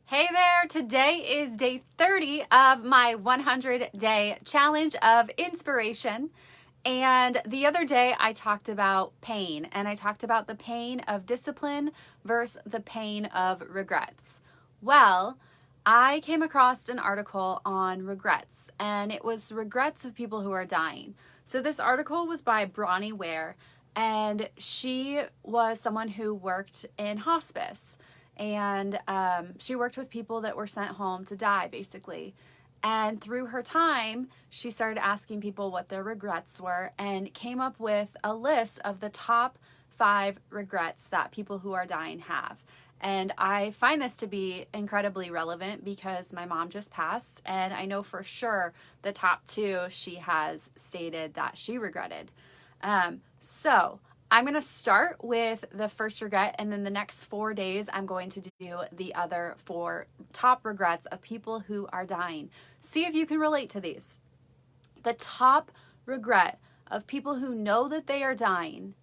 Hey there, today is day 30 of my 100-day challenge of inspiration. And the other day I talked about pain, and I talked about the pain of discipline versus the pain of regrets. Well, I came across an article on regrets, and it was regrets of people who are dying. So this article was by Bronnie Ware, and she was someone who worked in hospice. And she worked with people that were sent home to die, basically. And through her time, she started asking people what their regrets were and came up with a list of the top 5 regrets that people who are dying have. And I find this to be incredibly relevant because my mom just passed, and I know for sure the top 2 she has stated that she regretted. So I'm going to start with the first regret, and then the next 4 days I'm going to do the other 4 top regrets of people who are dying. See if you can relate to these. The top regret of people who know that they are dying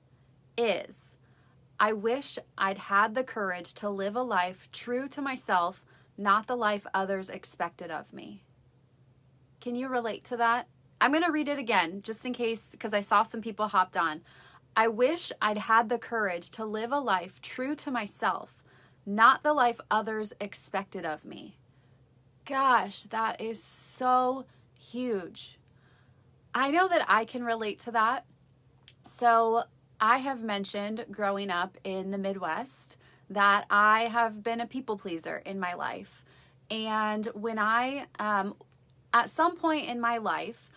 is, I wish I'd had the courage to live a life true to myself, not the life others expected of me. Can you relate to that? I'm going to read it again just in case, because I saw some people hopped on. I wish I'd had the courage to live a life true to myself, not the life others expected of me. Gosh, that is so huge. I know that I can relate to that. So I have mentioned growing up in the Midwest that I have been a people pleaser in my life. And when at some point in my life,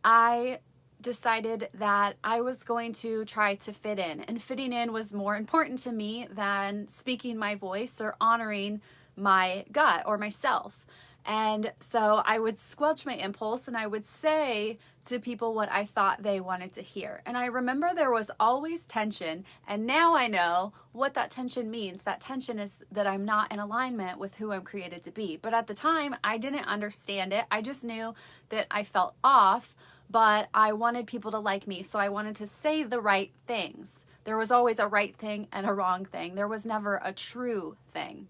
I decided that I was going to try to fit in, and fitting in was more important to me than speaking my voice or honoring my gut or myself. And so I would squelch my impulse and I would say to people what I thought they wanted to hear. And I remember there was always tension, and now I know what that tension means. That tension is that I'm not in alignment with who I'm created to be. But at the time, I didn't understand it. I just knew that I felt off, but I wanted people to like me, so I wanted to say the right things. There was always a right thing and a wrong thing. There was never a true thing.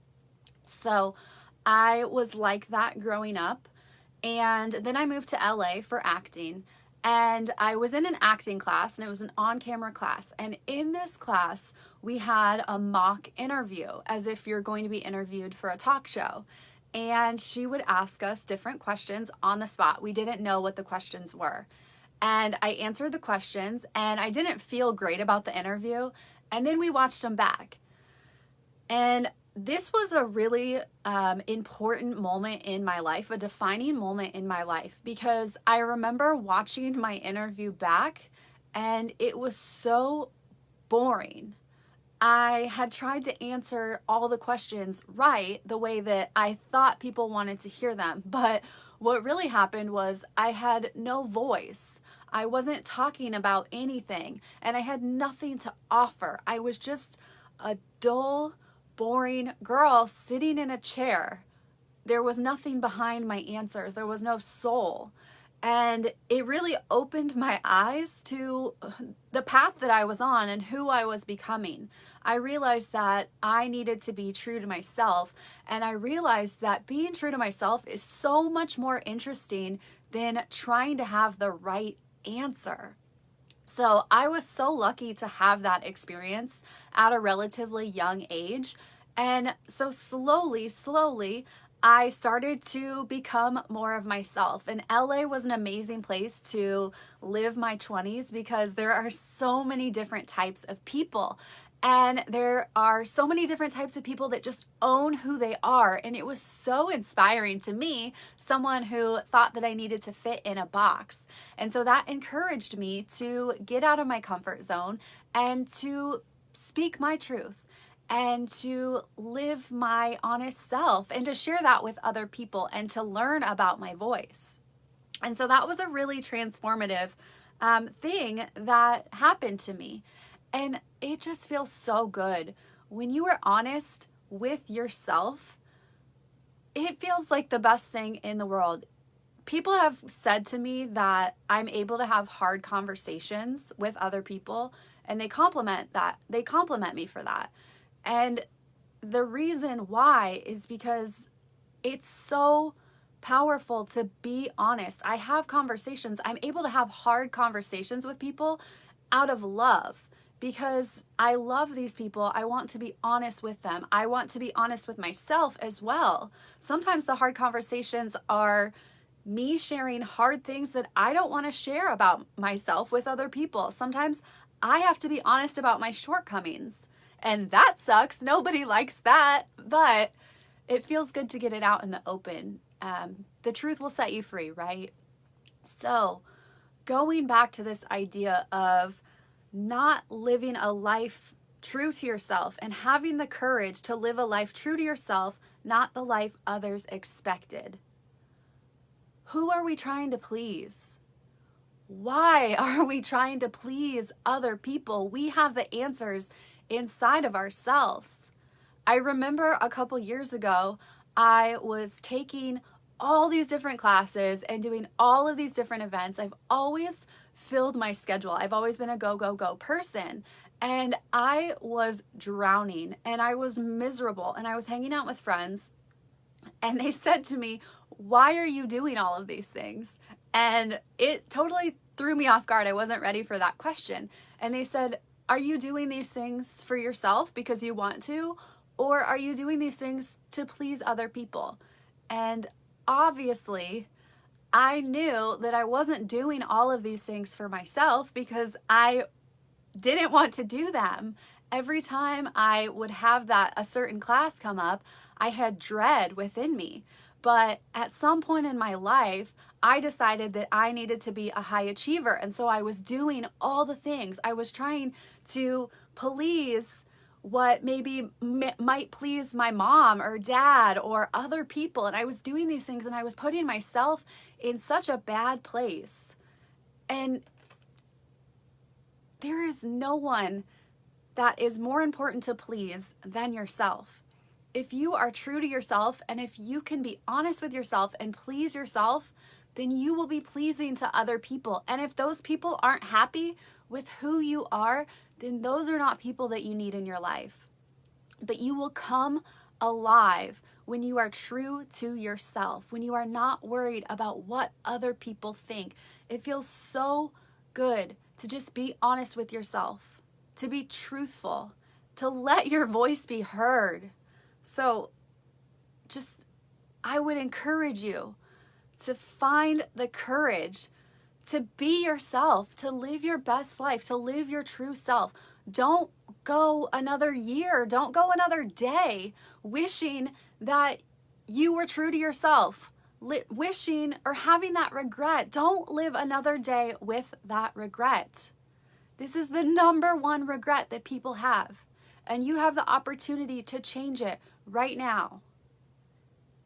So I was like that growing up. And then I moved to LA for acting. And I was in an acting class, and it was an on-camera class. And in this class, we had a mock interview, as if you're going to be interviewed for a talk show. And she would ask us different questions on the spot. We didn't know what the questions were. And I answered the questions, and I didn't feel great about the interview. And then we watched them back. And this was a really important moment in my life, a defining moment in my life, because I remember watching my interview back, and it was so boring. I had tried to answer all the questions right, the way that I thought people wanted to hear them. But what really happened was I had no voice. I wasn't talking about anything, and I had nothing to offer. I was just a dull, boring girl sitting in a chair. There was nothing behind my answers. There was no soul. And it really opened my eyes to the path that I was on and who I was becoming. I realized that I needed to be true to myself. And I realized that being true to myself is so much more interesting than trying to have the right answer. So I was so lucky to have that experience at a relatively young age. And so slowly, I started to become more of myself. And LA was an amazing place to live my 20s because there are so many different types of people. And there are so many different types of people that just own who they are. And it was so inspiring to me, someone who thought that I needed to fit in a box. And so that encouraged me to get out of my comfort zone and to speak my truth and to live my honest self and to share that with other people and to learn about my voice. And so that was a really transformative thing that happened to me. And it just feels so good. When you are honest with yourself, it feels like the best thing in the world. People have said to me that I'm able to have hard conversations with other people, and they compliment that. They compliment me for that. And the reason why is because It's so powerful to be honest. I have conversations. I'm able to have hard conversations with people out of love because I love these people. I want to be honest with them. I want to be honest with myself as well. Sometimes the hard conversations are me sharing hard things that I don't want to share about myself with other people. Sometimes I have to be honest about my shortcomings, and that sucks. Nobody likes that, but it feels good to get it out in the open. The truth will set you free, right? So going back to this idea of not living a life true to yourself and having the courage to live a life true to yourself, not the life others expected. Who are we trying to please? Why are we trying to please other people? We have the answers inside of ourselves. I remember a couple years ago, I was taking all these different classes and doing all of these different events. I've always filled my schedule. I've always been a go, go, go person. And I was drowning and I was miserable and I was hanging out with friends and they said to me, "Why are you doing all of these things?" And it totally threw me off guard. I wasn't ready for that question. And they said, "Are you doing these things for yourself because you want to? Or are you doing these things to please other people?" And obviously, I knew that I wasn't doing all of these things for myself because I didn't want to do them. Every time I would have a certain class come up, I had dread within me. But at some point in my life, I decided that I needed to be a high achiever. And so I was doing all the things. I was trying to please what maybe might please my mom or dad or other people. And I was doing these things and I was putting myself in such a bad place. And there is no one that is more important to please than yourself. If you are true to yourself and if you can be honest with yourself and please yourself, then you will be pleasing to other people. And if those people aren't happy with who you are, then those are not people that you need in your life. But you will come alive when you are true to yourself, when you are not worried about what other people think. It feels so good to just be honest with yourself, to be truthful, to let your voice be heard. So I would encourage you to find the courage to be yourself, to live your best life, to live your true self. Don't go another year, don't go another day wishing that you were true to yourself, wishing or having that regret. Don't live another day with that regret. This is the number one regret that people have, and you have the opportunity to change it right now.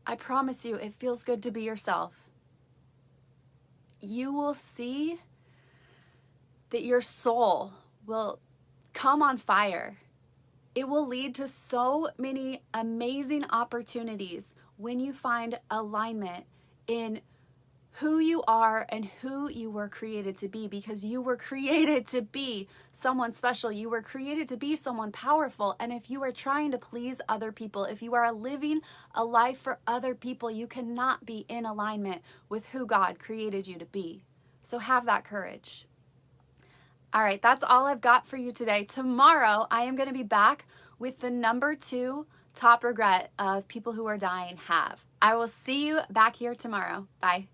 I promise you, it feels good to be yourself. You will see that your soul will come on fire. It will lead to so many amazing opportunities when you find alignment in who you are and who you were created to be, because you were created to be someone special. You were created to be someone powerful. And if you are trying to please other people, if you are living a life for other people, you cannot be in alignment with who God created you to be. So have that courage. All right, that's all I've got for you today. Tomorrow, I am going to be back with the number 2 top regret of people who are dying have. I will see you back here tomorrow. Bye.